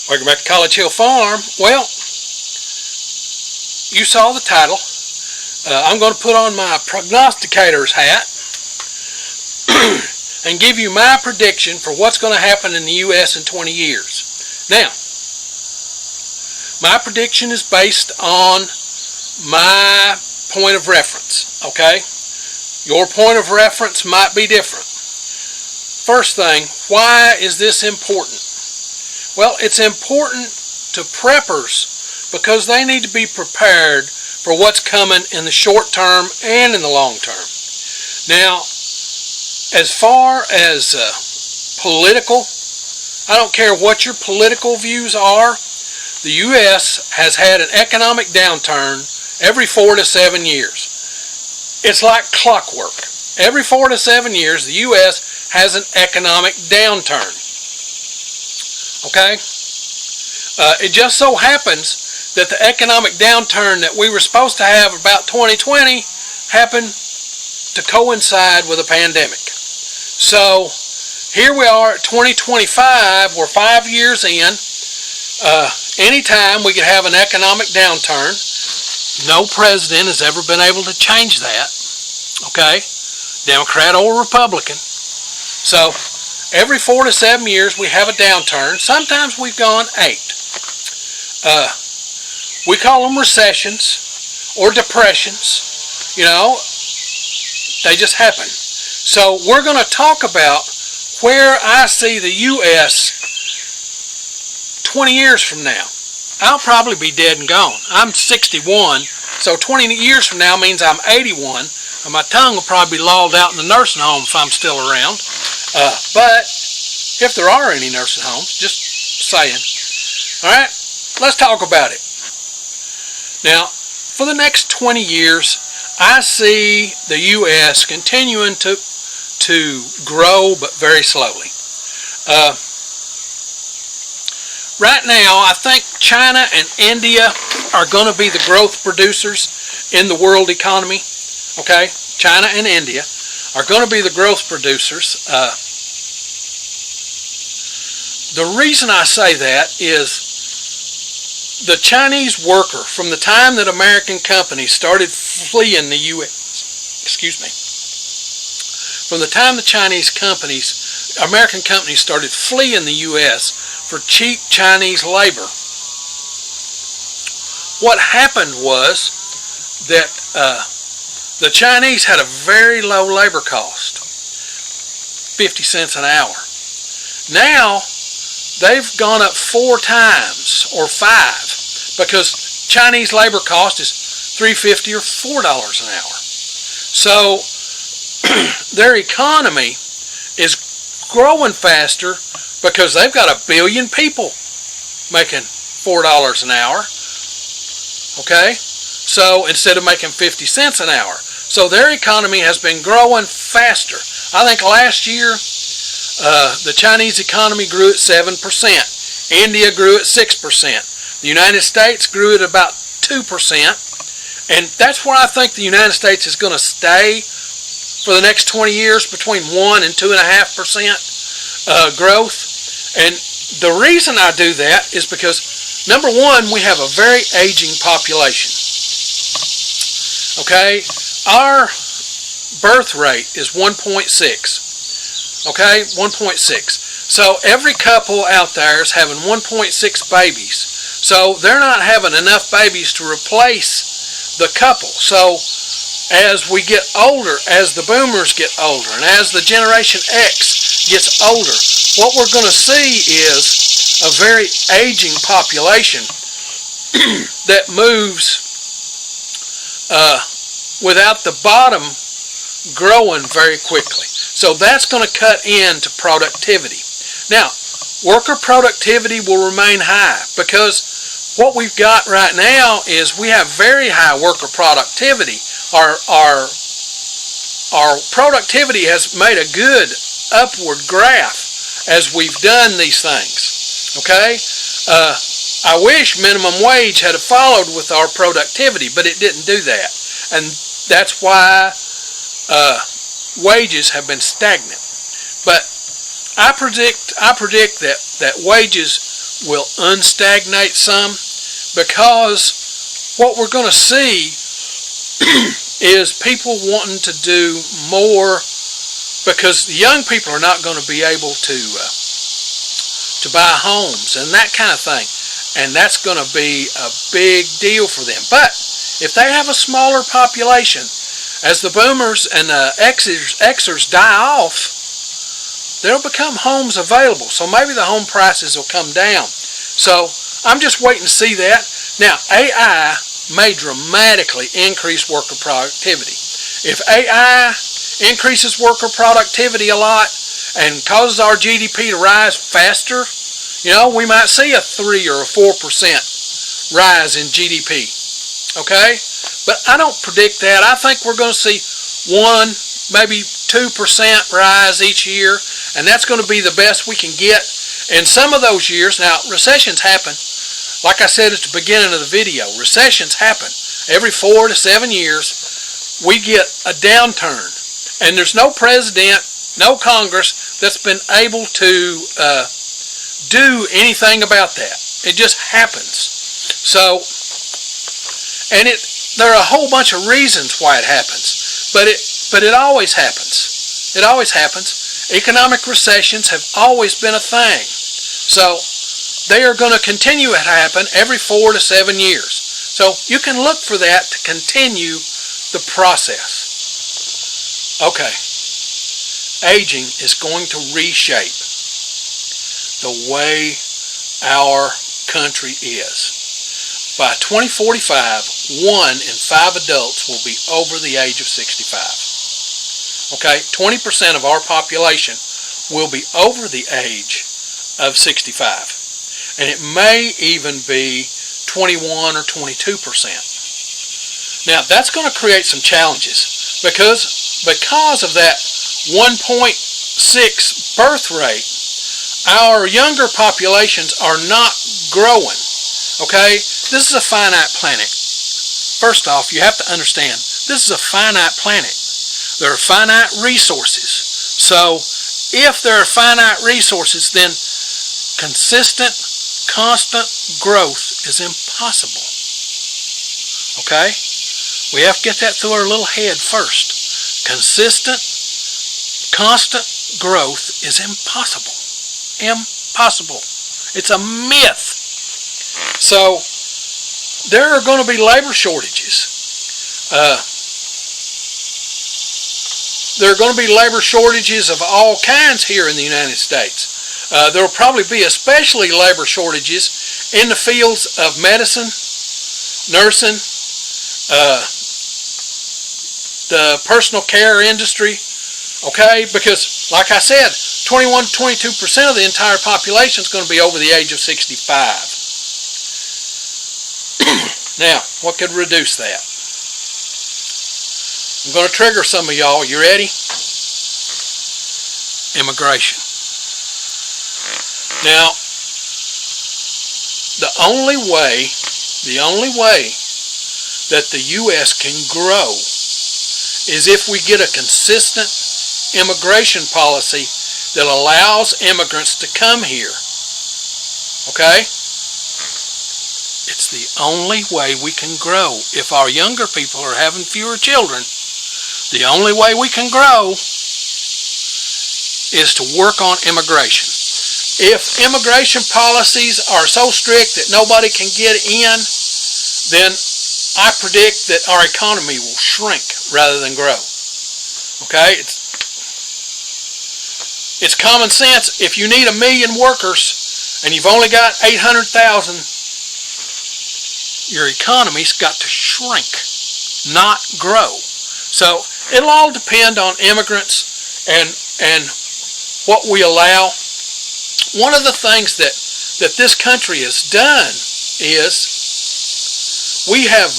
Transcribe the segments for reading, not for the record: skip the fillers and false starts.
Welcome back to College Hill Farm. Well, you saw the title. I'm going to put on my prognosticator's hat and give you my prediction for what's going to happen in the U.S. in 20 years. Now, my prediction is based on my point of reference, okay? Your point of reference might be different. First thing, why is this important? Well, it's important to preppers because they need to be prepared for what's coming in the short term and in the long term. Now, as far as political, I don't care what your political views are, the U.S. has had an economic downturn every 4 to 7 years. It's like clockwork. Every 4 to 7 years, the U.S. has an economic downturn. Okay? It just so happens that the economic downturn that we were supposed to have about 2020 happened to coincide with a pandemic. So here we are at 2025. We're 5 years in. Anytime we could have an economic downturn. No president has ever been able to change that. Okay? Democrat or Republican. So every 4 to 7 years we have a downturn. Sometimes we've gone 8. We call them recessions or depressions. You know, they just happen. So we're going to talk about where I see the U.S. 20 years from now. I'll probably be dead and gone. I'm 61, so 20 years from now means I'm 81. And my tongue will probably be lolled out in the nursing home if I'm still around. But if there are any nursing homes, just saying. All right, let's talk about it. Now, for the next 20 years, I see the U.S. continuing to grow, but very slowly. Right now, I think China and India are going to be the growth producers in the world economy. Okay, China and India are going to be the growth producers. The reason I say that is the Chinese worker, from the time that American companies started fleeing the U.S., from the time the American companies started fleeing the U.S. for cheap Chinese labor, what happened was that the Chinese had a very low labor cost, 50 cents an hour. Now, they've gone up 4 times or 5 because Chinese labor cost is $3.50 or $4 an hour. So their economy is growing faster because they've got 1 billion people making $4 an hour. Okay? So instead of making 50 cents an hour. So their economy has been growing faster. I think last year the Chinese economy grew at 7%. India grew at 6%. The United States grew at about 2%. And that's where I think the United States is going to stay for the next 20 years, between 1 and 2.5% growth. And the reason I do that is because, number one, we have a very aging population. Okay? Our birth rate is 1.6. Okay? 1.6. So every couple out there is having 1.6 babies. So they're not having enough babies to replace the couple. So as we get older, as the boomers get older, and as the Generation X gets older, what we're going to see is a very aging population that moves without the bottom growing very quickly. So that's going to cut into productivity. Now, worker productivity will remain high because what we've got right now is we have very high worker productivity. Our productivity has made a good upward graph as we've done these things. Okay? I wish minimum wage had followed with our productivity, but it didn't do that. And that's why wages have been stagnant. But I predict that wages will unstagnate some, because what we're going to see is people wanting to do more, because the young people are not going to be able to buy homes and that kind of thing, and that's going to be a big deal for them. But if they have a smaller population, as the boomers and the Xers die off, there'll become homes available. So maybe the home prices will come down. So I'm just waiting to see that. Now, AI may dramatically increase worker productivity. If AI increases worker productivity a lot and causes our GDP to rise faster, we might see a 3 or a 4% rise in GDP. Okay? But I don't predict that. I think we're going to see 1, maybe 2% rise each year, and that's going to be the best we can get. In some of those years, now recessions happen. Like I said at the beginning of the video, recessions happen. Every 4 to 7 years, we get a downturn. And there's no president, no Congress that's been able to do anything about that. It just happens. So, and there are a whole bunch of reasons why it happens. But it always happens. It always happens. Economic recessions have always been a thing. So they are going to continue to happen every 4 to 7 years. So you can look for that to continue the process. Okay. Aging is going to reshape the way our country is. By 2045, 1 in 5 adults will be over the age of 65. Okay, 20% of our population will be over the age of 65. And it may even be 21 or 22%. Now, that's going to create some challenges because of that 1.6 birth rate, our younger populations are not growing. Okay? This is a finite planet. First off, you have to understand, this is a finite planet. There are finite resources. So, if there are finite resources, then consistent, constant growth is impossible. Okay? We have to get that through our little head first. Consistent, constant growth is impossible. Impossible. It's a myth. So, there are going to be labor shortages. There are going to be labor shortages of all kinds here in the United States. There will probably be especially labor shortages in the fields of medicine, nursing, the personal care industry, okay? Because, like I said, 21 to 22% of the entire population is going to be over the age of 65. Now, what could reduce that? I'm going to trigger some of y'all. You ready? Immigration. Now, the only way that the U.S. can grow is if we get a consistent immigration policy that allows immigrants to come here. Okay? It's the only way we can grow. If our younger people are having fewer children, the only way we can grow is to work on immigration. If immigration policies are so strict that nobody can get in, then I predict that our economy will shrink rather than grow. Okay? It's common sense. If you need 1 million workers and you've only got 800,000, your economy's got to shrink, not grow. So it'll all depend on immigrants and what we allow. One of the things that this country has done is we have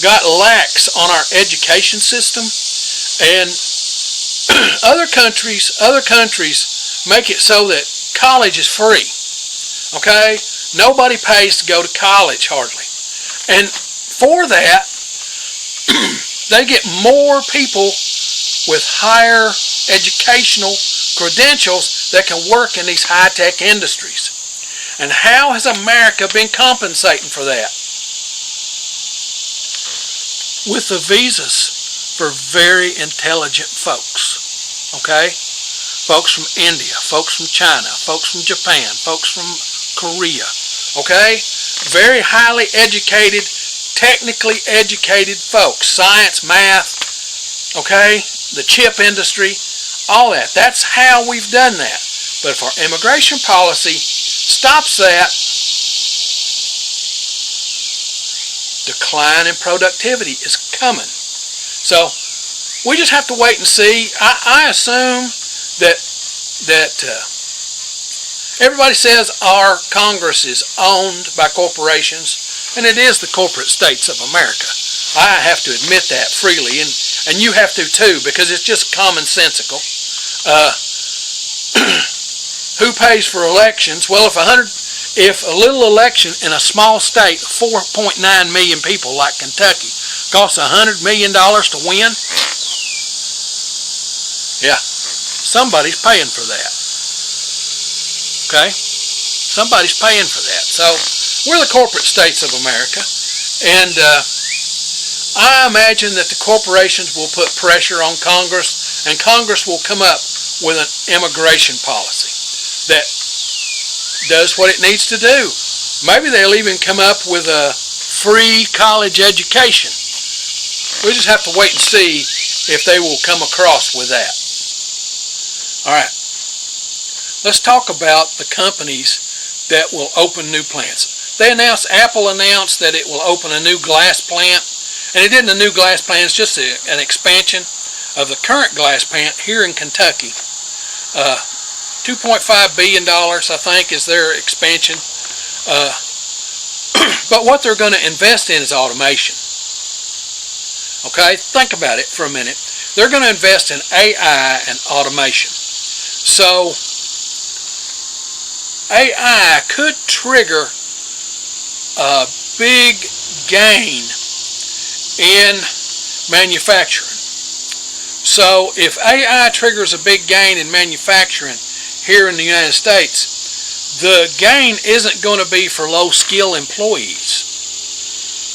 got lax on our education system, and other countries make it so that college is free. Okay? Nobody pays to go to college hardly. And for that, they get more people with higher educational credentials that can work in these high-tech industries. And how has America been compensating for that? With the visas for very intelligent folks. Okay? Folks from India, folks from China, folks from Japan, folks from Korea. Okay? Very highly educated, technically educated folks. Science, math, okay? The chip industry, all that. That's how we've done that. But if our immigration policy stops that, decline in productivity is coming. So we just have to wait and see. I assume that everybody says our Congress is owned by corporations, and it is the corporate states of America. I have to admit that freely, and you have to too, because it's just commonsensical. Who pays for elections? Well, if a little election in a small state, 4.9 million people like Kentucky, costs $100 million to win, yeah, somebody's paying for that. Okay? Somebody's paying for that. So we're the corporate states of America, and I imagine that the corporations will put pressure on Congress, and Congress will come up with an immigration policy that does what it needs to do. Maybe they'll even come up with a free college education. We just have to wait and see if they will come across with that. All right. Let's talk about the companies that will open new plants. Apple announced that it will open a new glass plant. And it isn't a new glass plant, it's just an expansion of the current glass plant here in Kentucky. $2.5 billion, I think, is their expansion. But what they're going to invest in is automation. Okay, think about it for a minute. They're going to invest in AI and automation. So AI could trigger a big gain in manufacturing. So if AI triggers a big gain in manufacturing here in the United States, the gain isn't going to be for low-skill employees.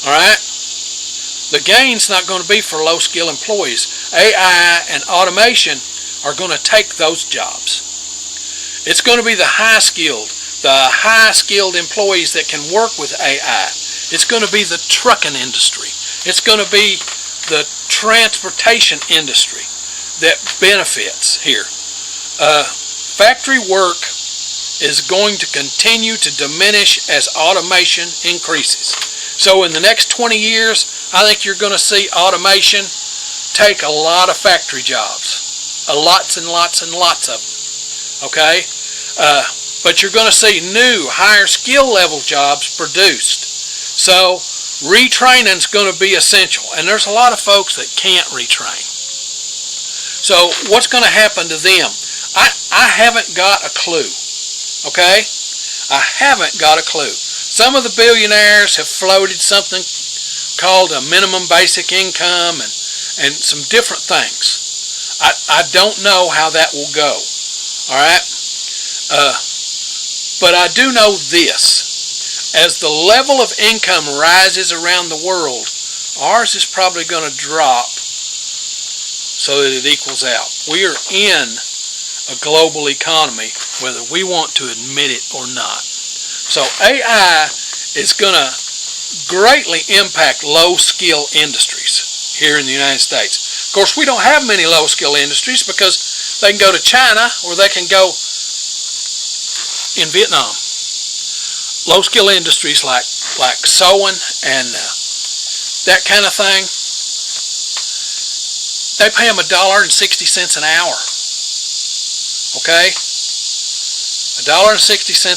All right? The gain's not going to be for low-skill employees. AI and automation are going to take those jobs. It's going to be the high-skilled employees that can work with AI. It's going to be the trucking industry. It's going to be the transportation industry that benefits here. Factory work is going to continue to diminish as automation increases. So in the next 20 years, I think you're going to see automation take a lot of factory jobs. Lots and lots and lots of them. Okay? But you're going to see new, higher skill level jobs produced. So retraining's going to be essential. And there's a lot of folks that can't retrain. So what's going to happen to them? I haven't got a clue. Okay? I haven't got a clue. Some of the billionaires have floated something called a minimum basic income and some different things. I don't know how that will go. All right? But I do know this. As the level of income rises around the world, ours is probably going to drop so that it equals out. We are in a global economy, whether we want to admit it or not. So AI is going to greatly impact low-skill industries here in the United States. Of course, we don't have many low-skill industries because they can go to China or they can go in Vietnam. Low-skill industries like sewing and that kind of thing, they pay them $1.60 an hour. Okay? $1.60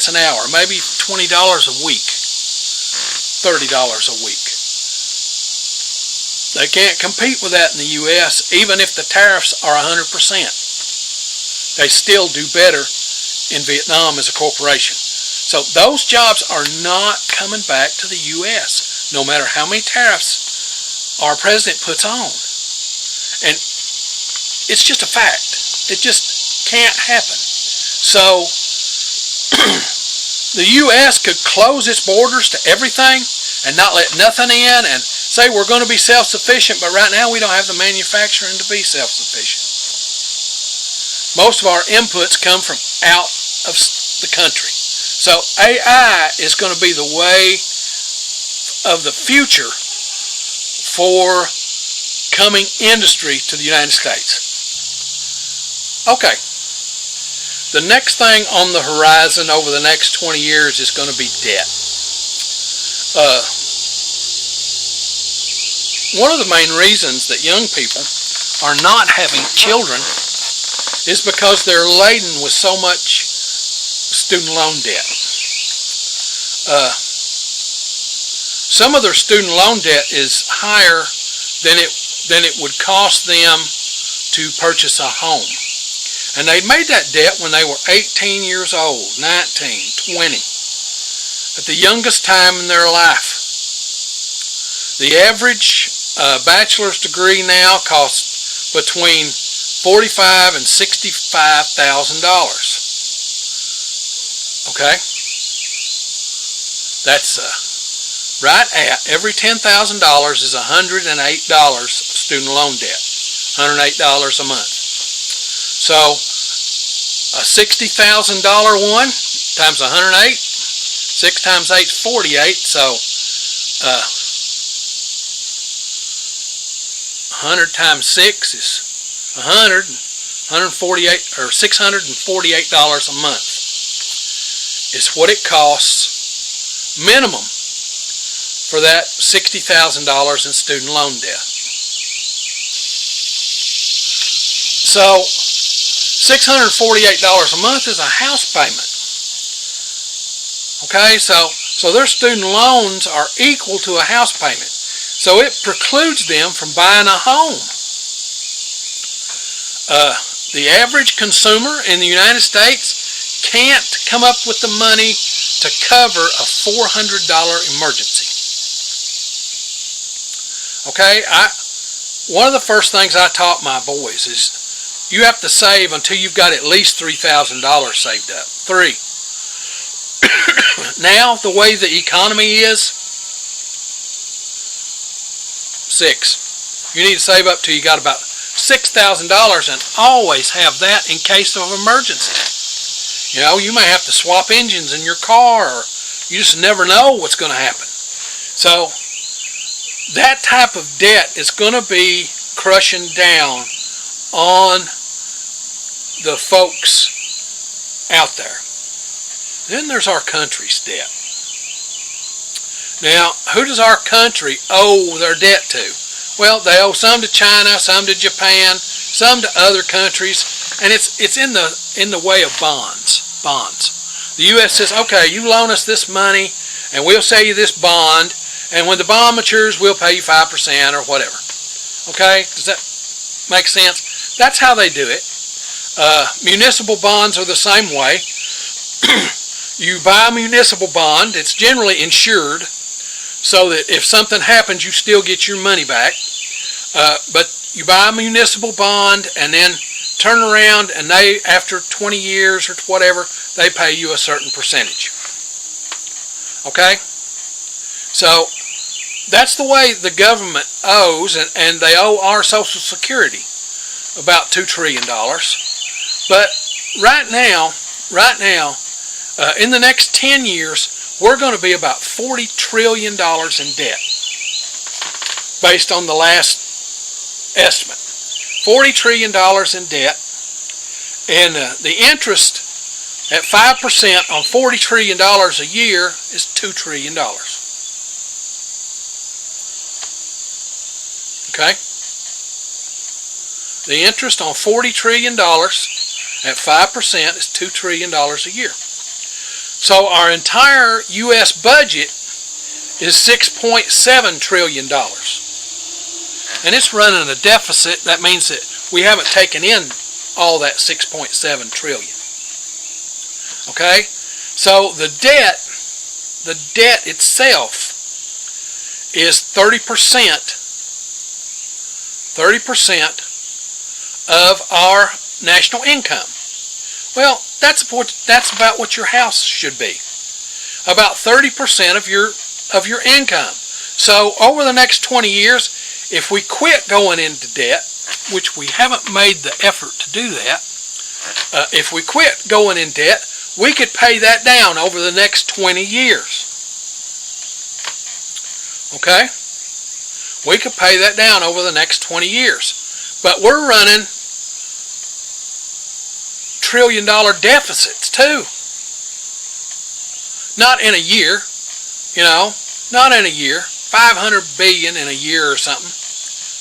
an hour, maybe $20 a week, $30 a week. They can't compete with that in the U.S. even if the tariffs are 100%. They still do better in Vietnam as a corporation. So those jobs are not coming back to the U.S. no matter how many tariffs our president puts on. And it's just a fact. It just can't happen. So the U.S. could close its borders to everything and not let nothing in and say we're going to be self-sufficient, but right now we don't have the manufacturing to be self-sufficient. Most of our inputs come from out of the country. So AI is going to be the way of the future for coming industry to the United States. Okay. The next thing on the horizon over the next 20 years is going to be debt. One of the main reasons that young people are not having children is because they're laden with so much student loan debt. Some of their student loan debt is higher than it would cost them to purchase a home. And they made that debt when they were 18 years old, 19, 20, at the youngest time in their life. The average bachelor's degree now costs between $45,000 and $65,000. Okay? That's right at every $10,000 is $108 of student loan debt, $108 a month. So a $60,000 one times 108, 6 times 8 is 48. So 100 times 6 is 100, 148 or $648 a month is what it costs minimum for that $60,000 in student loan debt. So $648 a month is a house payment. Okay, so their student loans are equal to a house payment. So it precludes them from buying a home. The average consumer in the United States can't come up with the money to cover a $400 emergency. Okay, one of the first things I taught my boys is you have to save until you've got at least $3,000 saved up. 3. Now, the way the economy is, 6. You need to save up till you got about $6,000 and always have that in case of emergency. You know, you may have to swap engines in your car, or you just never know what's going to happen. So, that type of debt is going to be crushing down on the folks out there. Then there's our country's debt. Now, who does our country owe their debt to? Well, they owe some to China, some to Japan, some to other countries, and it's in the way of bonds. The U.S. says, okay, you loan us this money, and we'll sell you this bond, and when the bond matures, we'll pay you 5% or whatever. Okay? Does that make sense? That's how they do it. Municipal bonds are the same way. You buy a municipal bond, it's generally insured, so that if something happens, you still get your money back. But you buy a municipal bond and then turn around and they, after 20 years or whatever, they pay you a certain percentage. Okay? So, that's the way the government owes, and they owe our Social Security about $2 trillion. But right now, in the next 10 years, we're going to be about $40 trillion in debt, based on the last estimate. $40 trillion in debt, and the interest at 5% on $40 trillion a year is $2 trillion. Okay? The interest on $40 trillion at 5% is $2 trillion a year. So our entire U.S. budget is $6.7 trillion. And it's running a deficit. That means that we haven't taken in all that $6.7 trillion. Okay? So the debt itself is 30% of our national income. Well, that's about what your house should be. about 30% of your income. So over the next 20 years, if we quit going into debt, which we haven't made the effort to do that, if we quit going in debt, we could pay that down over the next 20 years. Okay? We could pay that down over the next 20 years. But we're running trillion-dollar deficits too. Not in a year, not in a year. 500 billion in a year or something.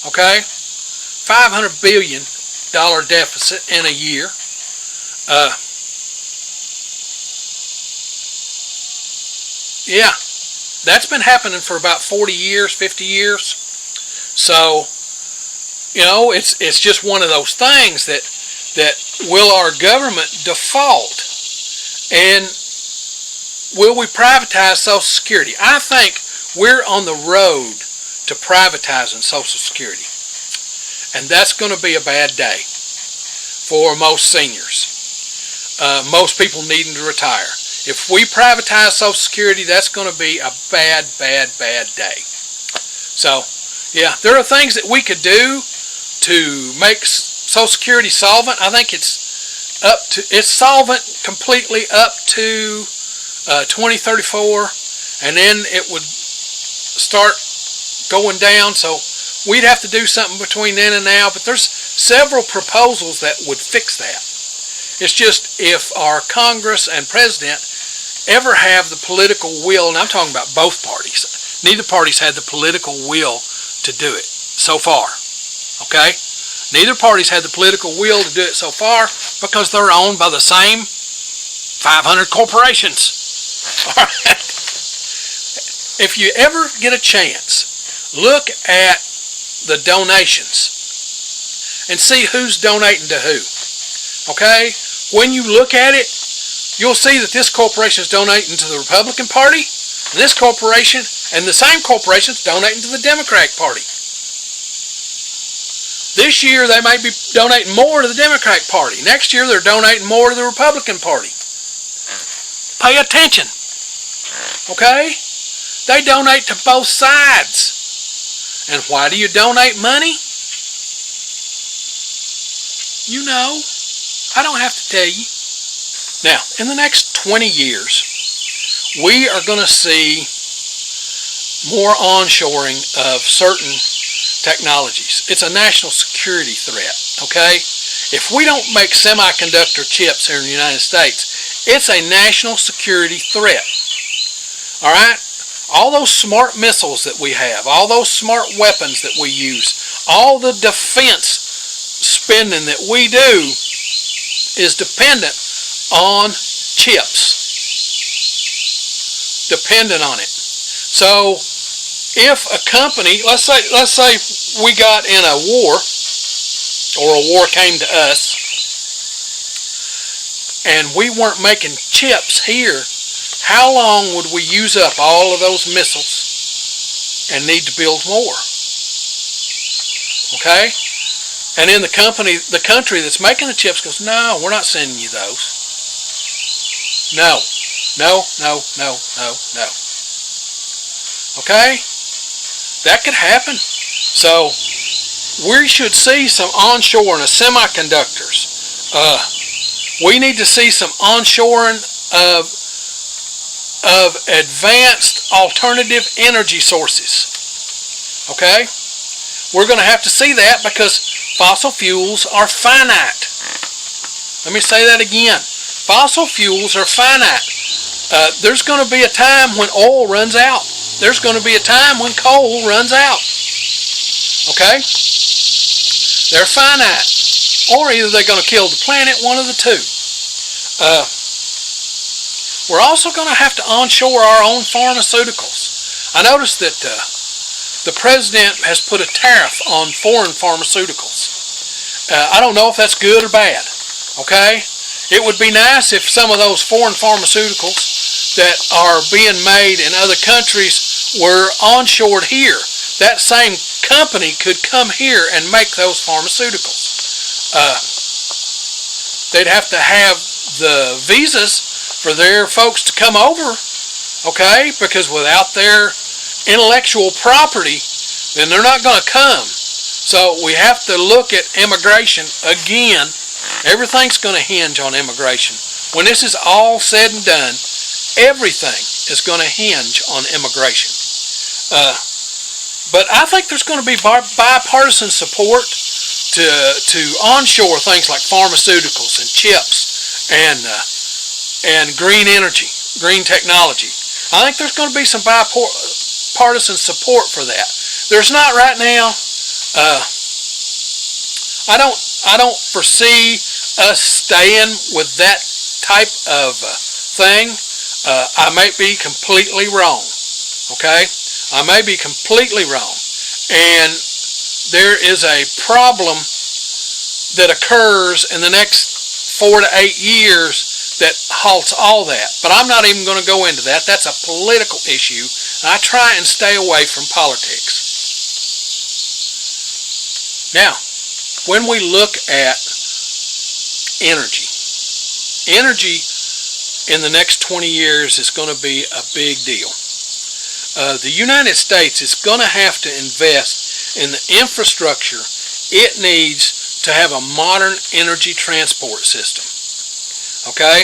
Okay? $500 billion deficit in a year. Yeah, that's been happening for about 40 years, 50 years. So, it's just one of those things that will our government default? And will we privatize Social Security? I think we're on the road to privatizing Social Security. And that's going to be a bad day for most seniors. Most people needing to retire. If we privatize Social Security, that's going to be a bad, bad, bad day. So, yeah, there are things that we could do to make Social Security solvent. I think it's solvent completely up to 2034, and then it would start going down. So we'd have to do something between then and now, but there's several proposals that would fix that. It's just if our Congress and President ever have the political will, and I'm talking about both parties. Neither party's had the political will to do it so far. Okay? Neither party's had the political will to do it so far because they're owned by the same 500 corporations. All right? If you ever get a chance, look at the donations and see who's donating to who. Okay? When you look at it, you'll see that this corporation is donating to the Republican Party, and this corporation and the same corporation is donating to the Democratic Party. This year they may be donating more to the Democratic Party. Next year they're donating more to the Republican Party. Pay attention. Okay? They donate to both sides. And why do you donate money? You know. I don't have to tell you. Now, in the next 20 years, we are going to see more onshoring of certain technologies. It's a national security threat, okay? If we don't make semiconductor chips here in the United States, it's a national security threat. All right? All those smart missiles that we have, all those smart weapons that we use, all the defense spending that we do is dependent on chips. Dependent on it. So if a company, let's say we got in a war, or a war came to us, and we weren't making chips here, how long would we use up all of those missiles and need to build more? Okay? And then the country that's making the chips goes, no, we're not sending you those. No. No, no, no, no, no. Okay? That could happen. So, we should see some onshoring of semiconductors. We need to see some onshoring of advanced alternative energy sources. Okay? We're going to have to see that because fossil fuels are finite. Let me say that again. Fossil fuels are finite. There's going to be a time when oil runs out. There's going to be a time when coal runs out. Okay? They're finite. Or either they're going to kill the planet, one of the two. We're also going to have to onshore our own pharmaceuticals. I noticed that the president has put a tariff on foreign pharmaceuticals. I don't know if that's good or bad. Okay? It would be nice if some of those foreign pharmaceuticals that are being made in other countries were onshored here. That same company could come here and make those pharmaceuticals. They'd have to have the visas for their folks to come over okay? Because without their intellectual property, then they're not going to come. So we have to look at immigration again. Everything's going to hinge on immigration. When this is all said and done, everything is going to hinge on immigration. But I think there's going to be bipartisan support to onshore things like pharmaceuticals and chips and green energy, green technology. I think there's going to be some bipartisan support for that. There's not right now. I don't foresee us staying with that type of thing. I may be completely wrong. Okay, I may be completely wrong, and there is a problem that occurs in the next 4 to 8 years that halts all that. But I'm not even going to go into that. That's a political issue, and I try and stay away from politics. Now, when we look at energy in the next 20 years is going to be a big deal. The United States is going to have to invest in the infrastructure it needs to have a modern energy transport system. Okay?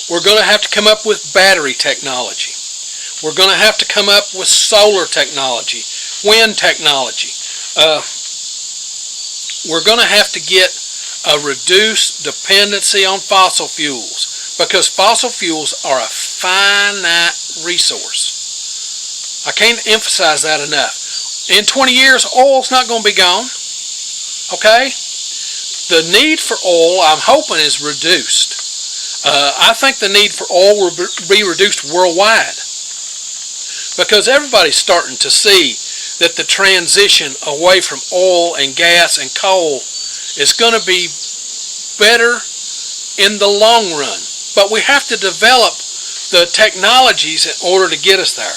We're going to have to come up with battery technology. We're going to have to come up with solar technology, wind technology. We're going to have to get a reduced dependency on fossil fuels, because fossil fuels are a finite resource. I can't emphasize that enough. In 20 years, oil's not going to be gone. Okay? The need for oil, I'm hoping, is reduced. I think the need for oil will be reduced worldwide, because everybody's starting to see that the transition away from oil and gas and coal is going to be better in the long run. But we have to develop the technologies in order to get us there.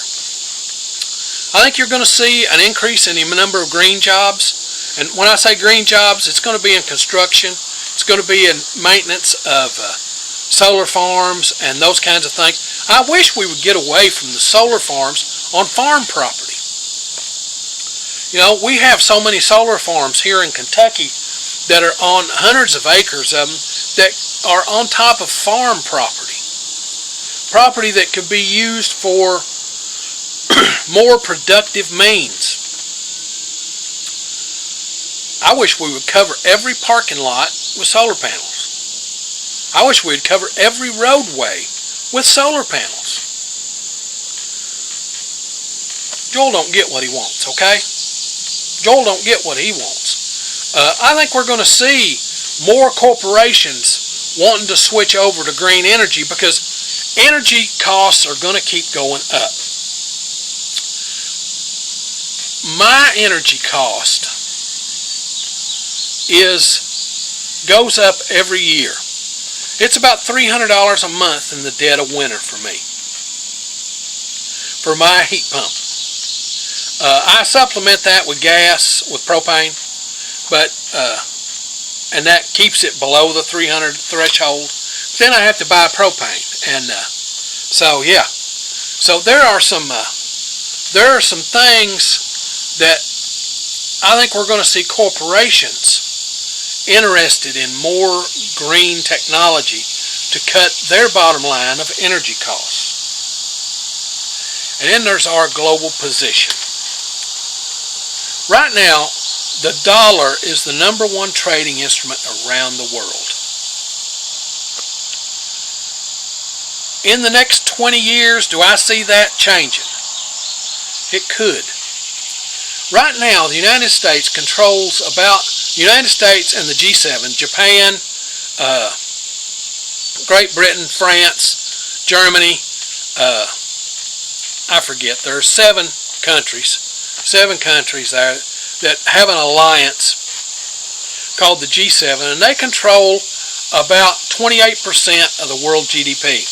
I think you're going to see an increase in the number of green jobs. And when I say green jobs, it's going to be in construction. It's going to be in maintenance of solar farms and those kinds of things. I wish we would get away from the solar farms on farm property. You know, we have so many solar farms here in Kentucky that are on hundreds of acres of them that are on top of farm property. Property that could be used for more productive means. I wish we would cover every parking lot with solar panels. I wish we'd cover every roadway with solar panels. Joel don't get what he wants, okay? Joel don't get what he wants. I think we're going to see more corporations wanting to switch over to green energy, because energy costs are going to keep going up. My energy cost goes up every year. It's about $300 a month in the dead of winter for me, for my heat pump. I supplement that with gas, with propane, but and that keeps it below the 300 threshold. Then I have to buy propane, and so yeah. So there are some things that I think we're going to see corporations interested in more green technology to cut their bottom line of energy costs. And then there's our global position. Right now, the dollar is the #1 trading instrument around the world. In the next 20 years, do I see that changing? It could. Right now, the United States controls United States and the G7, Japan, Great Britain, France, Germany, I forget, there are 7 countries there that have an alliance called the G7, and they control about 28% of the world GDP.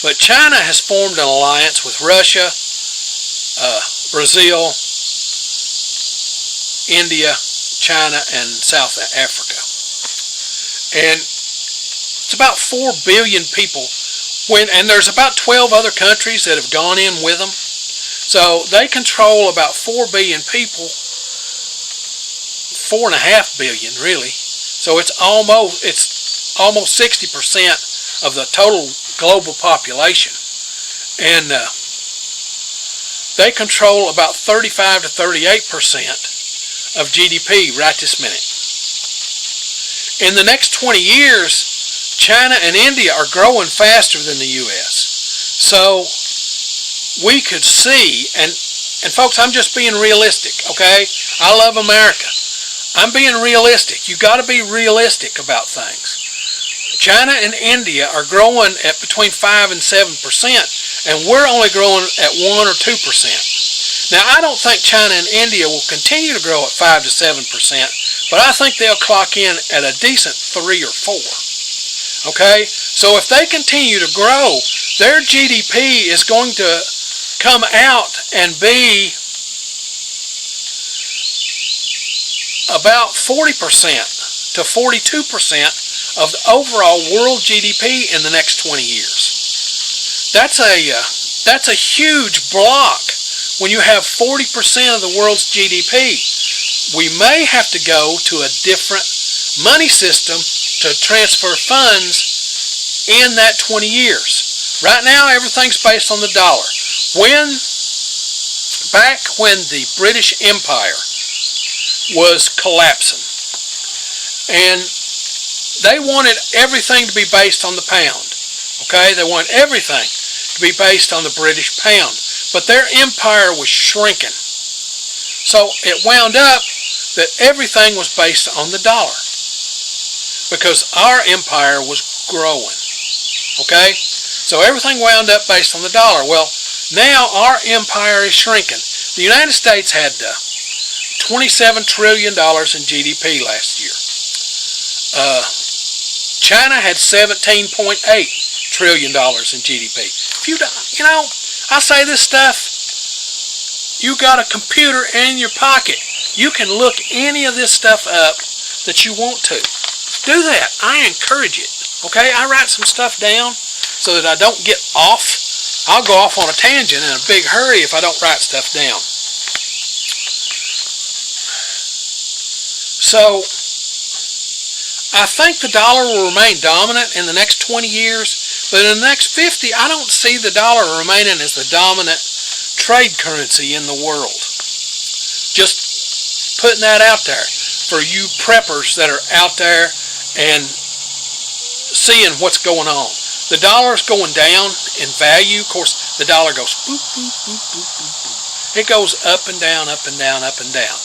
But China has formed an alliance with Russia, Brazil, India, China, and South Africa. And it's about 4 billion people and there's about 12 other countries that have gone in with them. So they control about 4 billion people, 4.5 billion really. So it's almost 60% of the total global population, and they control about 35 to 38% of GDP right this minute. In the next 20 years, China and India are growing faster than the U.S. So we could see, and folks, I'm just being realistic, okay? I love America. I'm being realistic. You got to be realistic about things. China and India are growing at between 5 and 7%, and we're only growing at 1 or 2%. Now, I don't think China and India will continue to grow at 5 to 7%, but I think they'll clock in at a decent 3 or 4. Okay? So if they continue to grow, their GDP is going to come out and be about 40% to 42% of the overall world GDP in the next 20 years. That's a huge block when you have 40% of the world's GDP. We may have to go to a different money system to transfer funds in that 20 years. Right now, everything's based on the dollar. Back when the British Empire was collapsing, and they wanted everything to be based on the pound. Okay, they wanted everything to be based on the British pound, but their empire was shrinking. So it wound up that everything was based on the dollar because our empire was growing. Okay, so everything wound up based on the dollar. Well, now our empire is shrinking. The United States had $27 trillion in GDP last year. China had $17.8 trillion in GDP. If you know, I say this stuff, you got a computer in your pocket. You can look any of this stuff up that you want to. Do that. I encourage it. Okay, I write some stuff down so that I don't get off. I'll go off on a tangent in a big hurry if I don't write stuff down. So I think the dollar will remain dominant in the next 20 years, but in the next 50, I don't see the dollar remaining as the dominant trade currency in the world. Just putting that out there for you preppers that are out there and seeing what's going on. The dollar's going down in value. Of course, the dollar goes boop, boop, boop, boop, boop, boop. It goes up and down, up and down, up and down.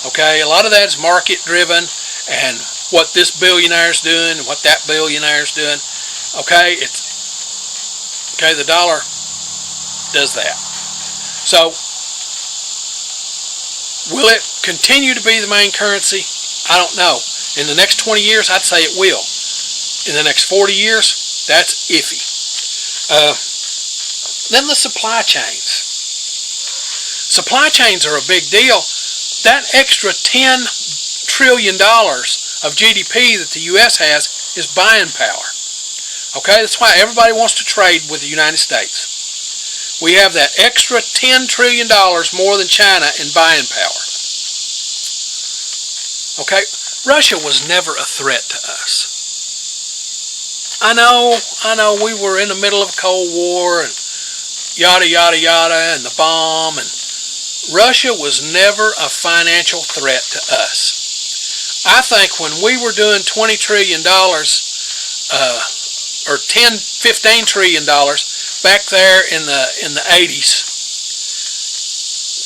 Okay, a lot of that is market driven and what this billionaire's doing and what that billionaire's doing. Okay, the dollar does that. So, will it continue to be the main currency? I don't know. In the next 20 years, I'd say it will. In the next 40 years, that's iffy. Then the supply chains. Supply chains are a big deal. That extra $10 trillion of GDP that the U.S. has is buying power. Okay, that's why everybody wants to trade with the United States. We have that extra $10 trillion more than China in buying power. Okay, Russia was never a threat to us. I know, we were in the middle of a Cold War and yada, yada, yada, and the bomb, and Russia was never a financial threat to us. I think when we were doing $20 trillion, or $15 trillion back there in the 80s,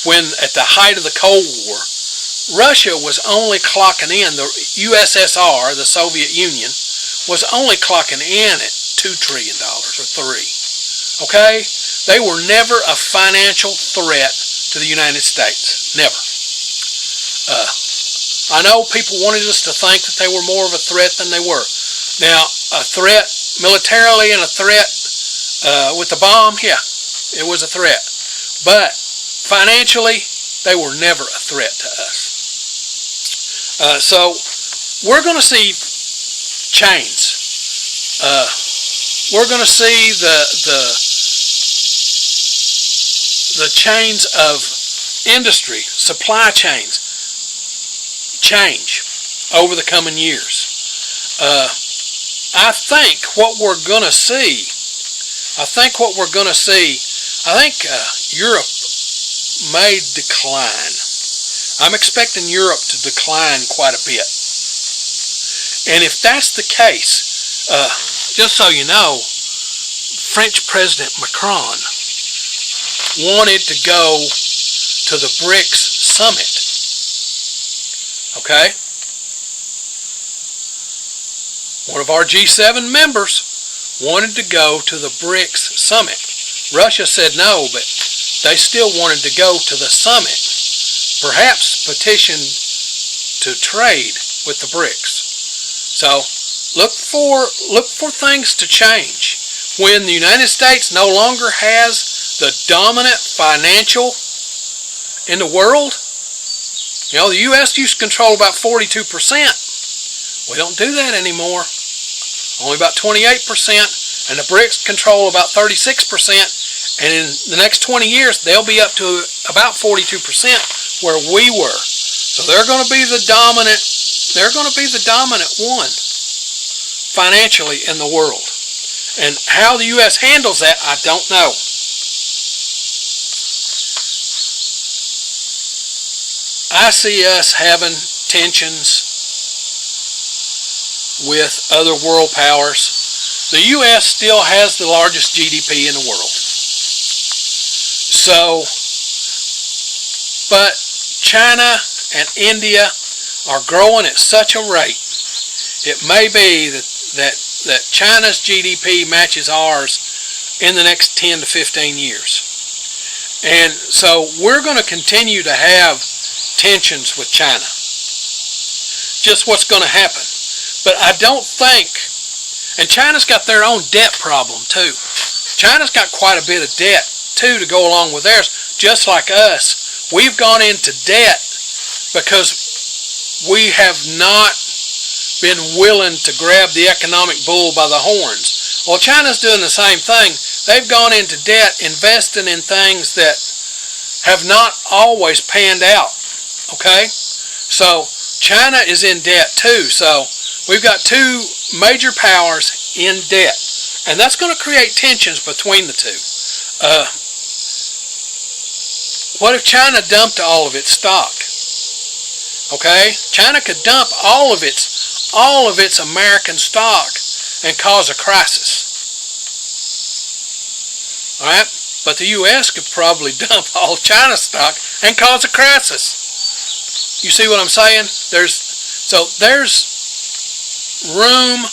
when at the height of the Cold War, Russia was only clocking in, the USSR, the Soviet Union, was only clocking in at $2 trillion or $3. Okay? They were never a financial threat to the United States. Never. I know people wanted us to think that they were more of a threat than they were. Now, a threat militarily and a threat with the bomb, yeah, it was a threat. But financially, they were never a threat to us. So we're going to see chains. we're going to see the chains of industry, supply chains, change over the coming years. I think what we're going to see, Europe may decline. I'm expecting Europe to decline quite a bit. And if that's the case, just so you know, French President Macron wanted to go to the BRICS summit. Okay? One of our G7 members wanted to go to the BRICS summit. Russia said no, but they still wanted to go to the summit. Perhaps petition to trade with the BRICS. So look for things to change. When the United States no longer has the dominant financial in the world, you know, the U.S. used to control about 42%. We don't do that anymore. Only about 28%, and the BRICS control about 36%, and in the next 20 years, they'll be up to about 42% where we were. So they're going to be the dominant one financially in the world. And how the U.S. handles that, I don't know. I see us having tensions with other world powers. The U.S. still has the largest GDP in the world. So, but China and India are growing at such a rate, it may be that China's GDP matches ours in the next 10 to 15 years. And so we're going to continue to have tensions with China. Just what's going to happen. But I don't think, and China's got their own debt problem too. China's got quite a bit of debt too to go along with theirs, just like us. We've gone into debt because we have not been willing to grab the economic bull by the horns. Well, China's doing the same thing. They've gone into debt investing in things that have not always panned out. Okay? So China is in debt too. So we've got two major powers in debt. And that's going to create tensions between the two. What if China dumped all of its stock? Okay? China could dump all of its American stock and cause a crisis. Alright? But the U.S. could probably dump all China's stock and cause a crisis. You see what I'm saying? There's room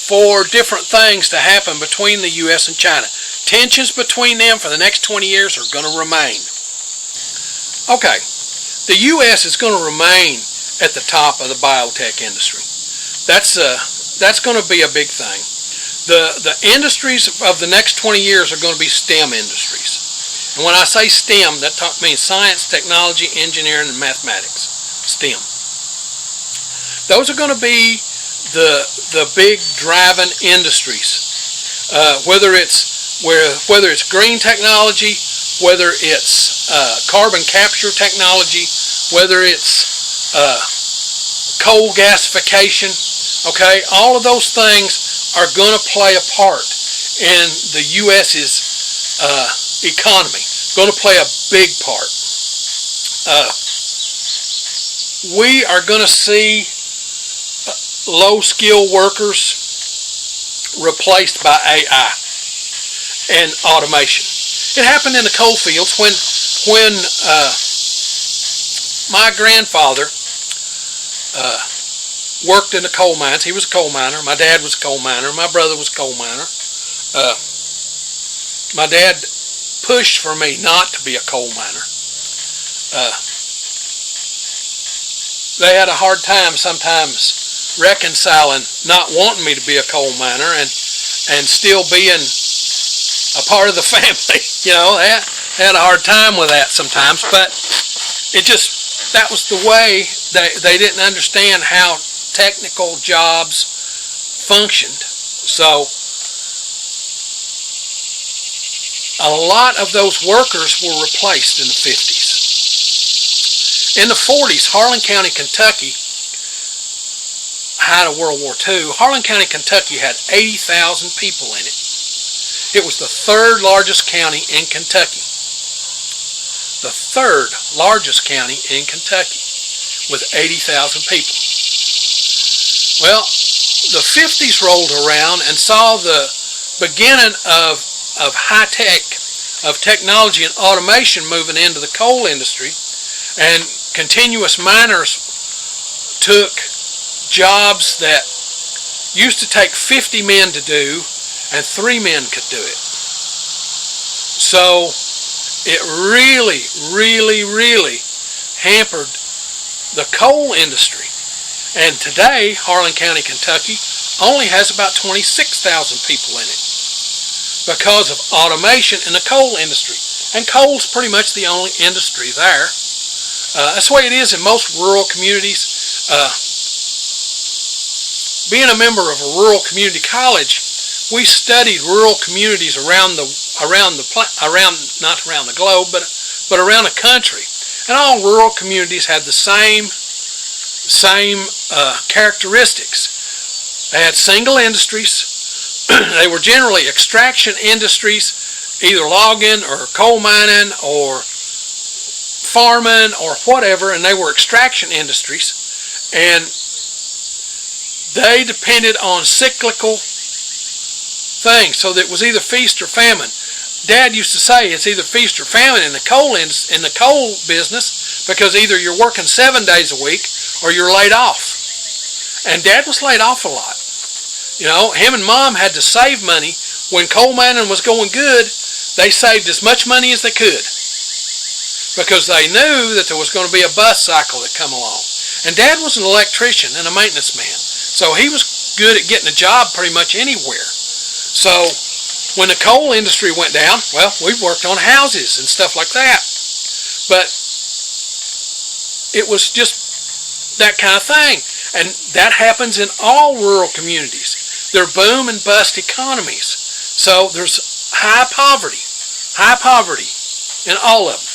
for different things to happen between the U.S. and China. Tensions between them for the next 20 years are going to remain. Okay, the U.S. is going to remain at the top of the biotech industry. That's going to be a big thing. The industries of the next 20 years are going to be STEM industries. And when I say STEM, that means science, technology, engineering, and mathematics. STEM. Those are going to be the big driving industries. Whether it's green technology, whether it's carbon capture technology, whether it's coal gasification, okay, all of those things are going to play a part in the U.S.'s economy. Going to play a big part. We are going to see low-skilled workers replaced by AI and automation. It happened in the coal fields when my grandfather worked in the coal mines. He was a coal miner. My dad was a coal miner. My brother was a coal miner. My dad pushed for me not to be a coal miner. They had a hard time sometimes reconciling not wanting me to be a coal miner and still being a part of the family. You know, they had a hard time with that sometimes, but that was the way they didn't understand how technical jobs functioned. So a lot of those workers were replaced in the 50s. In the 40s, Harlan County, Kentucky, height of World War II, Harlan County, Kentucky had 80,000 people in it. It was the third largest county in Kentucky. The third largest county in Kentucky with 80,000 people. Well, the 50s rolled around and saw the beginning of high-tech, of technology and automation moving into the coal industry, and continuous miners took jobs that used to take 50 men to do, and 3 men could do it. So it really, really, really hampered the coal industry. And today, Harlan County, Kentucky only has about 26,000 people in it because of automation in the coal industry. And coal's pretty much the only industry there. That's the way it is in most rural communities. Being a member of a rural community college, we studied rural communities around the globe, but around the country. And all rural communities had the same characteristics. They had single industries. They were generally extraction industries, either logging or coal mining or farming or whatever, and they were extraction industries. And they depended on cyclical things, so that it was either feast or famine. Dad used to say it's either feast or famine in the coal business, because either you're working 7 days a week or you're laid off. And Dad was laid off a lot. You know, him and Mom had to save money. When coal mining was going good, they saved as much money as they could, because they knew that there was going to be a bust cycle that come along. And Dad was an electrician and a maintenance man, so he was good at getting a job pretty much anywhere. So when the coal industry went down, well, we worked on houses and stuff like that. But it was just that kind of thing. And that happens in all rural communities. They're boom and bust economies. So there's high poverty in all of them.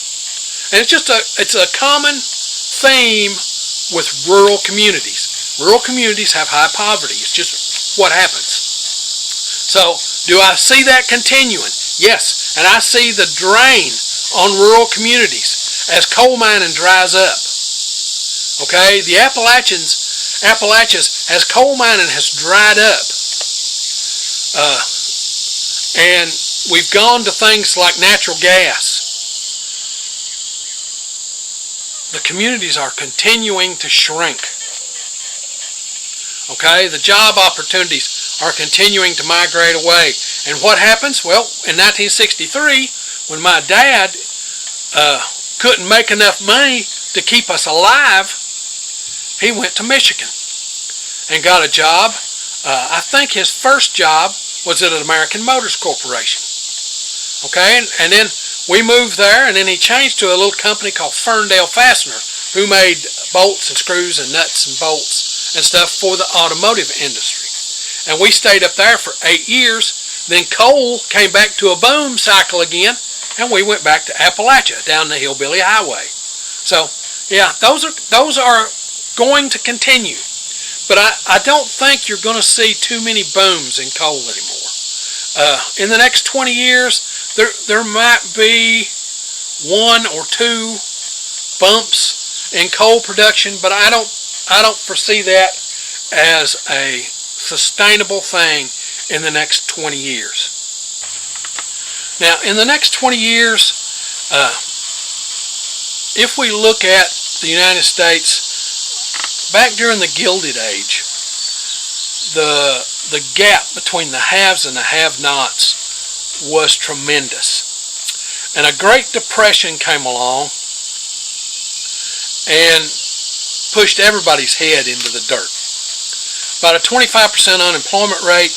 And it's a common theme with rural communities. Rural communities have high poverty. It's just what happens. So, do I see that continuing? Yes. And I see the drain on rural communities as coal mining dries up. Okay? The Appalachians, as coal mining has dried up. And we've gone to things like natural gas. The communities are continuing to shrink. Okay? The job opportunities are continuing to migrate away. And what happens? Well, in 1963, when my dad couldn't make enough money to keep us alive, he went to Michigan and got a job. I think his first job was at an American Motors Corporation. Okay? And then we moved there, and then he changed to a little company called Ferndale Fastener, who made bolts and screws and nuts and bolts and stuff for the automotive industry. And we stayed up there for 8 years. Then coal came back to a boom cycle again, and we went back to Appalachia down the Hillbilly Highway. So, yeah, those are going to continue. But I don't think you're going to see too many booms in coal anymore. In the next 20 years, there might be 1 or 2 bumps in coal production, but I don't foresee that as a sustainable thing in the next 20 years. Now, in the next 20 years, if we look at the United States, back during the Gilded Age, the gap between the haves and the have-nots was tremendous. And a Great Depression came along and pushed everybody's head into the dirt. About a 25% unemployment rate.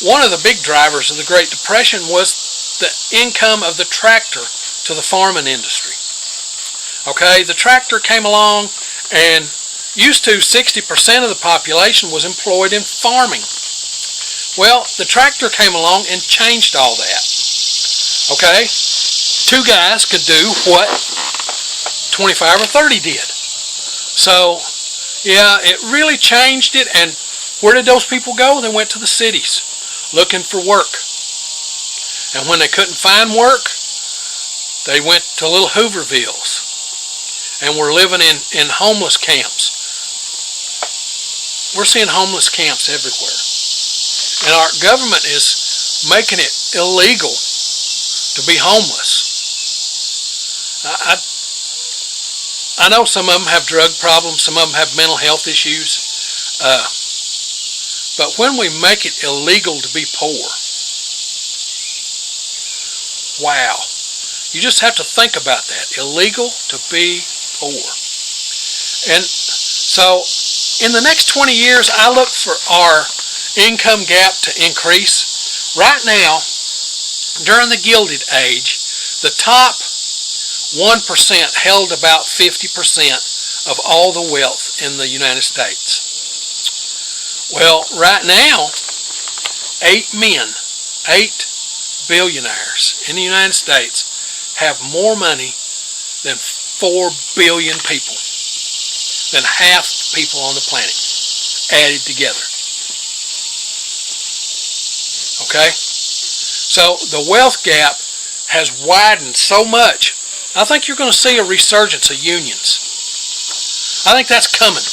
One of the big drivers of the Great Depression was the income of the tractor to the farming industry. Okay, the tractor came along, and used to 60% of the population was employed in farming. Well, the tractor came along and changed all that. Okay? 2 guys could do what 25 or 30 did. So, yeah, it really changed it. And where did those people go? They went to the cities looking for work. And when they couldn't find work, they went to little Hoovervilles and were living in homeless camps. We're seeing homeless camps everywhere. And our government is making it illegal to be homeless. I know some of them have drug problems, some of them have mental health issues. But when we make it illegal to be poor, wow. You just have to think about that. Illegal to be poor. And so in the next 20 years, I look for our income gap to increase. Right now, during the Gilded Age, the top 1% held about 50% of all the wealth in the United States. Well, right now, 8 billionaires in the United States have more money than 4 billion people, than half the people on the planet added together. Okay? So the wealth gap has widened so much. I think you're going to see a resurgence of unions. I think that's coming.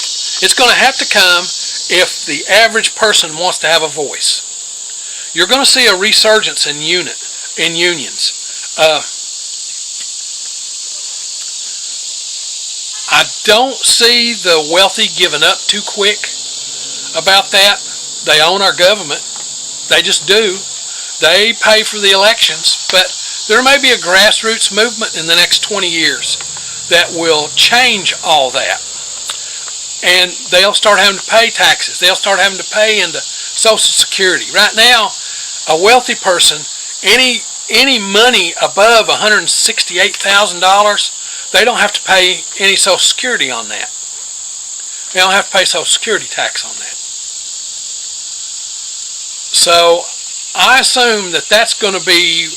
It's going to have to come if the average person wants to have a voice. You're going to see a resurgence in unions. I don't see the wealthy giving up too quick about that. They own our government. They just do. They pay for the elections, but there may be a grassroots movement in the next 20 years that will change all that. And they'll start having to pay taxes. They'll start having to pay into Social Security. Right now, a wealthy person, any money above $168,000, they don't have to pay any Social Security on that. They don't have to pay Social Security tax on that. So I assume that that's going to be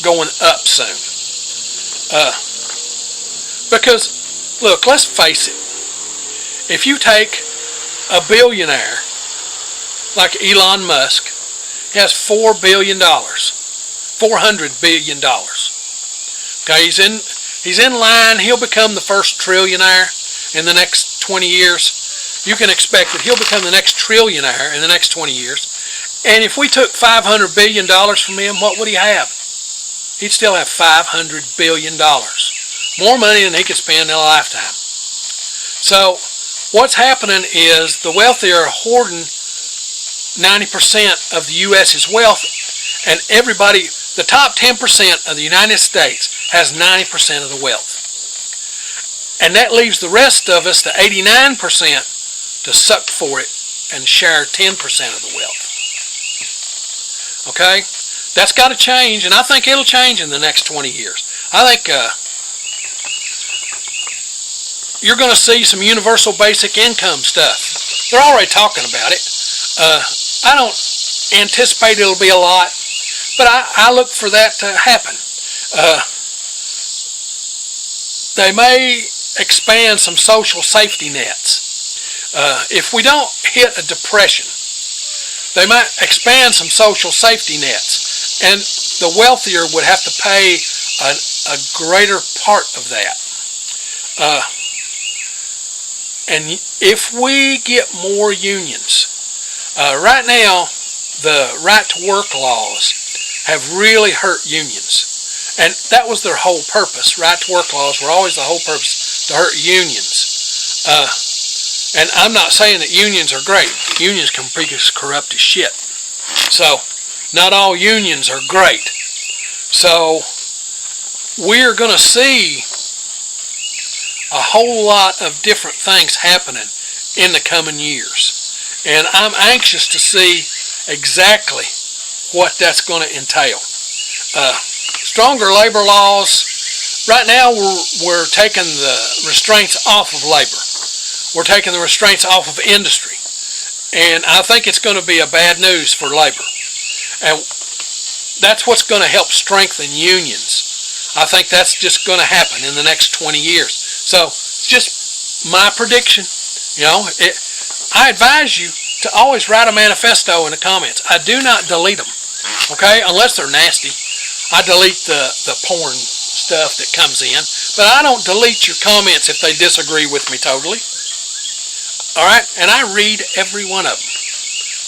going up soon. Because, look, let's face it. If you take a billionaire like Elon Musk, he has $4 billion, $400 billion. Okay, he's in line. He'll become the first trillionaire in the next 20 years. You can expect that he'll become the next trillionaire in the next 20 years. And if we took $500 billion from him, what would he have? He'd still have $500 billion. More money than he could spend in a lifetime. So what's happening is the wealthy are hoarding 90% of the U.S.'s wealth, and everybody, the top 10% of the United States has 90% of the wealth. And that leaves the rest of us, the 89%, to suck for it and share 10% of the wealth. Okay? That's got to change, and I think it'll change in the next 20 years. I think you're going to see some universal basic income stuff. They're already talking about it. I don't anticipate it'll be a lot, but I look for that to happen. They may expand some social safety nets. If we don't hit a depression, they might expand some social safety nets, and the wealthier would have to pay a greater part of that. And if we get more unions, right now the right to work laws have really hurt unions, and that was their whole purpose. Right to work laws were always the whole purpose, to hurt unions. And I'm not saying that unions are great. Unions can be as corrupt as shit. So not all unions are great. So we're going to see a whole lot of different things happening in the coming years. And I'm anxious to see exactly what that's going to entail. Stronger labor laws. Right now we're taking the restraints off of labor. We're taking the restraints off of industry. And I think it's going to be a bad news for labor. And that's what's going to help strengthen unions. I think that's just going to happen in the next 20 years. So, just my prediction. I advise you to always write a manifesto in the comments. I do not delete them, okay, unless they're nasty. I delete the porn stuff that comes in, but I don't delete your comments if they disagree with me totally. All right, and I read every one of them.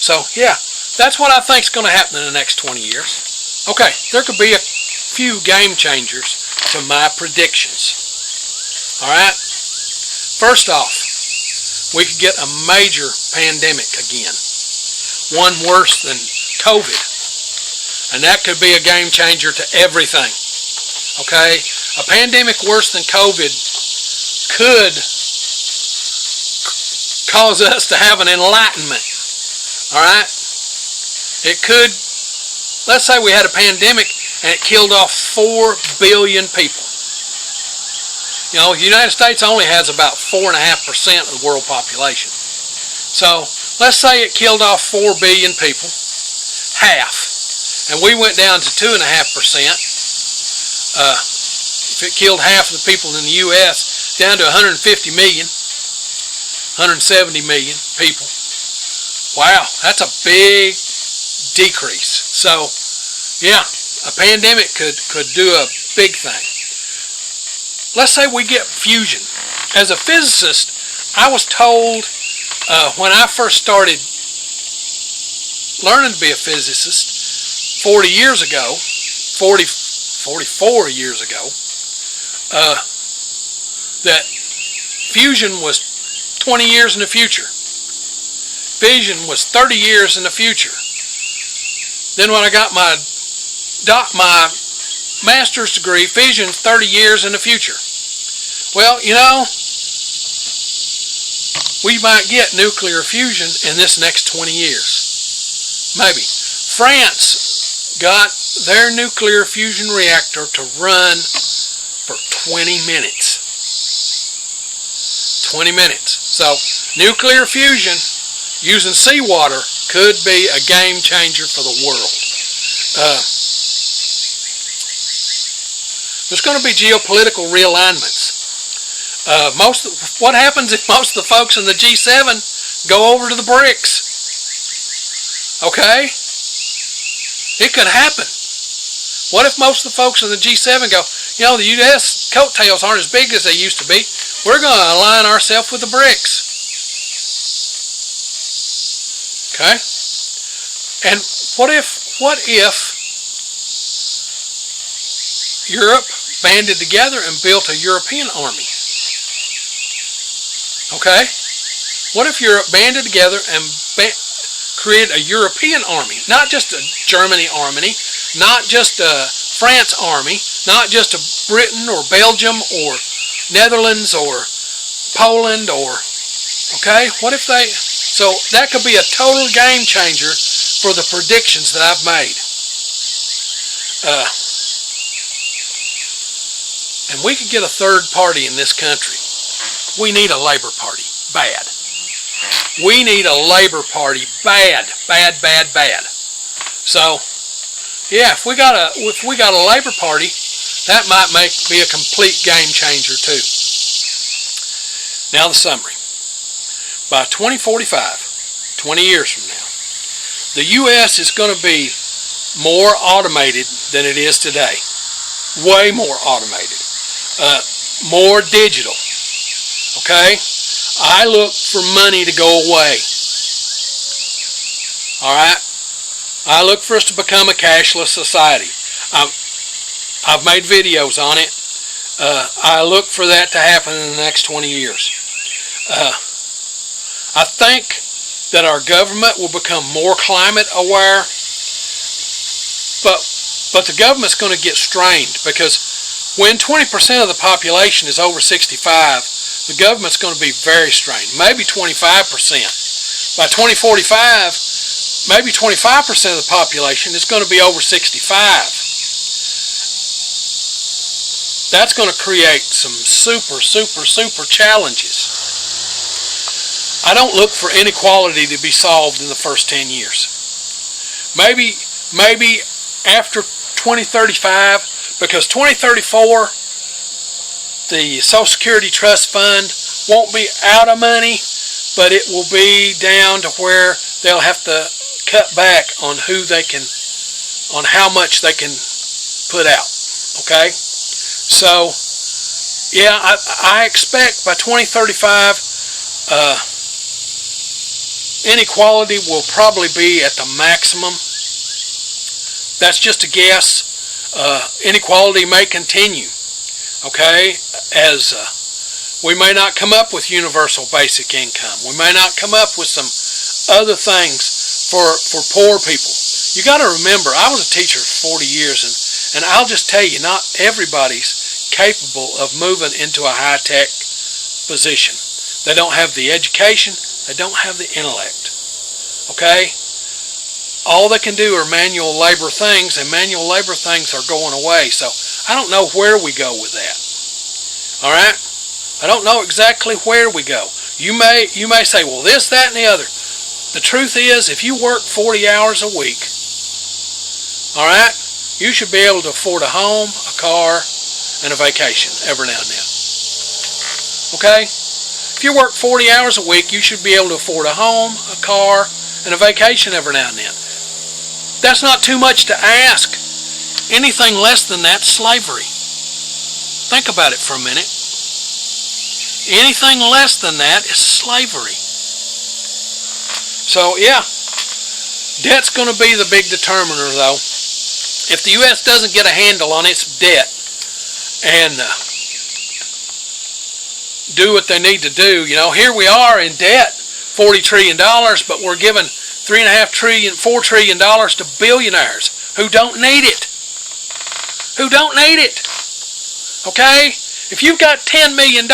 So, yeah, that's what I think is going to happen in the next 20 years. Okay, there could be a few game changers to my predictions. All right, first off, we could get a major pandemic again, one worse than COVID, and that could be a game changer to everything. Okay, a pandemic worse than COVID could cause us to have an enlightenment. All right, it could. Let's say we had a pandemic and it killed off 4 billion people. The United States only has about 4.5% of the world population. So let's say it killed off 4 billion people, half, and we went down to 2.5%. If it killed half of the people in the U.S., down to 150 million, 170 million people. Wow, that's a big decrease. So, yeah, a pandemic could do a big thing. Let's say we get fusion. As a physicist, I was told when I first started learning to be a physicist 44 years ago, that fusion was 20 years in the future. Fission was 30 years in the future. Then when I got my master's degree, fission's 30 years in the future. Well, we might get nuclear fusion in this next 20 years. Maybe. France got their nuclear fusion reactor to run for 20 minutes. 20 minutes. So, nuclear fusion using seawater could be a game changer for the world. There's going to be geopolitical realignments. What happens if most of the folks in the G7 go over to the BRICS? Okay? It could happen. What if most of the folks in the G7 go, the U.S. coattails aren't as big as they used to be. We're going to align ourselves with the BRICS. Okay? And what if Europe banded together and built a European army? Okay? What if Europe banded together and created a European army? Not just a Germany army, not just a France army, not just a Britain or Belgium or Netherlands or Poland okay? What if so that could be a total game changer for the predictions that I've made. And we could get a third party in this country. We need a Labor Party. Bad. We need a Labor Party. Bad. Bad, bad, bad. So, yeah, if we got a Labor Party, that might be a complete game changer too. Now the summary. By 2045, 20 years from now, the U.S. is going to be more automated than it is today. Way more automated. More digital. Okay? I look for money to go away. Alright? I look for us to become a cashless society. I've made videos on it. I look for that to happen in the next 20 years. I think that our government will become more climate aware, but the government's going to get strained, because when 20% of the population is over 65, the government's going to be very strained, maybe 25%. By 2045, maybe 25% of the population is going to be over 65. That's going to create some super challenges. I don't look for inequality to be solved in the first 10 years. Maybe after 2035, because 2034, the Social Security Trust Fund won't be out of money, but it will be down to where they'll have to cut back on on how much they can put out. Okay? So, yeah, I expect by 2035, inequality will probably be at the maximum. That's just a guess. Inequality may continue. Okay? As we may not come up with universal basic income. We may not come up with some other things for poor people. You got to remember, I was a teacher for 40 years, and I'll just tell you, not everybody's capable of moving into a high-tech position. They don't have the education. They don't have the intellect. Okay? All they can do are manual labor things, and manual labor things are going away. So I don't know where we go with that. All right? I don't know exactly where we go. You may say, well, this, that, and the other. The truth is, if you work 40 hours a week, all right, you should be able to afford a home, a car, and a vacation every now and then. Okay? If you work 40 hours a week, you should be able to afford a home, a car, and a vacation every now and then. That's not too much to ask. Anything less than that's slavery. Think about it for a minute. Anything less than that is slavery. So, yeah, debt's going to be the big determiner, though. If the U.S. doesn't get a handle on its debt and do what they need to do, here we are in debt, $40 trillion, but we're giving $4 trillion to billionaires who don't need it. Who don't need it. Okay? If you've got $10 million,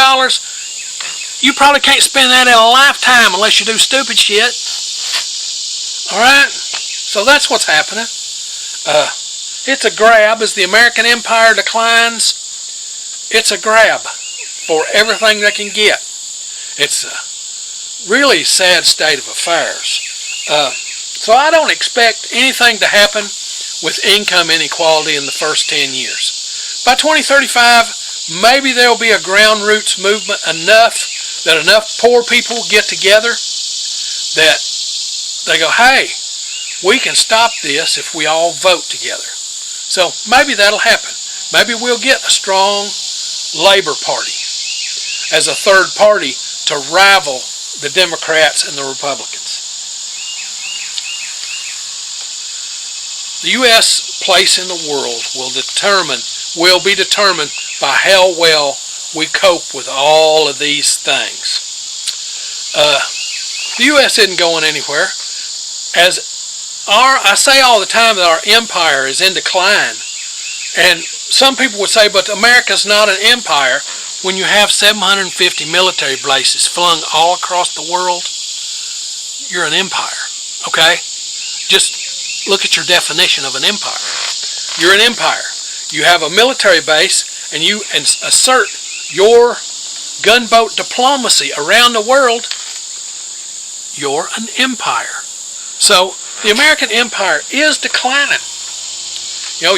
you probably can't spend that in a lifetime unless you do stupid shit. Alright? So that's what's happening. It's a grab. As the American empire declines, it's a grab for everything they can get. It's a really sad state of affairs. So I don't expect anything to happen with income inequality in the first 10 years. By 2035, maybe there'll be a ground roots movement enough that enough poor people get together that they go, hey, we can stop this if we all vote together. So maybe that'll happen. Maybe we'll get a strong Labor Party as a third party to rival the Democrats and the Republicans. The U.S. place in the world will be determined by how well we cope with all of these things. The U.S. isn't going anywhere. I say all the time that our empire is in decline, and some people would say, but America's not an empire. When you have 750 military bases flung all across the world, you're an empire. Okay? Just look at your definition of an empire. You're an empire. You have a military base, and you assert your gunboat diplomacy around the world. You're an empire. So the American empire is declining.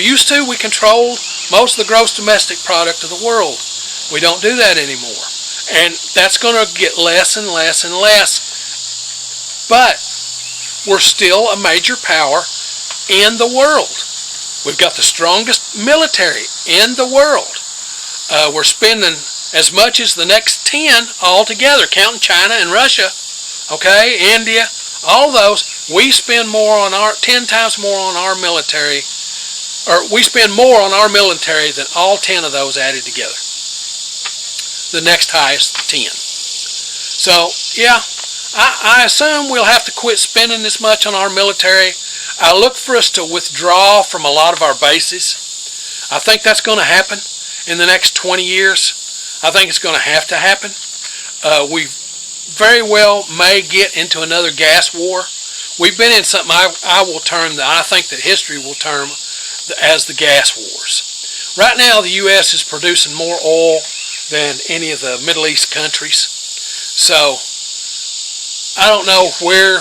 Used to we controlled most of the gross domestic product of the world. We don't do that anymore. And that's going to get less and less and less. But we're still a major power in the world. We've got the strongest military in the world. We're spending as much as the next 10 altogether, counting China and Russia, okay, India, all those. We spend 10 times more on our military, or we spend more on our military than all 10 of those added together. The next highest, 10. So, yeah, I assume we'll have to quit spending this much on our military. I look for us to withdraw from a lot of our bases. I think that's going to happen in the next 20 years. I think it's going to have to happen. We very well may get into another gas war. We've been in something I think that history will term as the gas wars. Right now, the U.S. is producing more oil than any of the Middle East countries. So I don't know where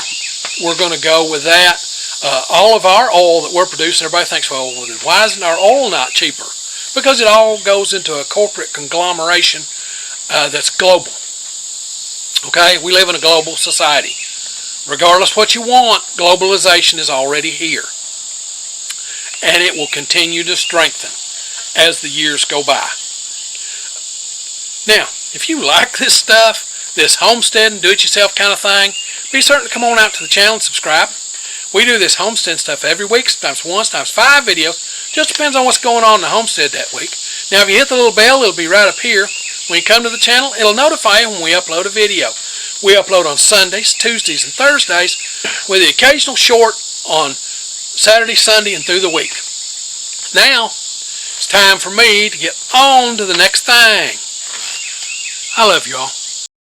we're going to go with that. All of our oil that we're producing, everybody thinks, well, then why isn't our oil not cheaper? Because it all goes into a corporate conglomeration that's global. Okay, we live in a global society. Regardless what you want, globalization is already here. And it will continue to strengthen as the years go by. Now, if you like this stuff, this homestead and do-it-yourself kind of thing, be certain to come on out to the channel and subscribe. We do this homestead stuff every week, sometimes 1, sometimes 5 videos. Just depends on what's going on in the homestead that week. Now, if you hit the little bell, it'll be right up here. When you come to the channel, it'll notify you when we upload a video. We upload on Sundays, Tuesdays, and Thursdays, with the occasional short on Saturday, Sunday, and through the week. Now, it's time for me to get on to the next thing. I love y'all.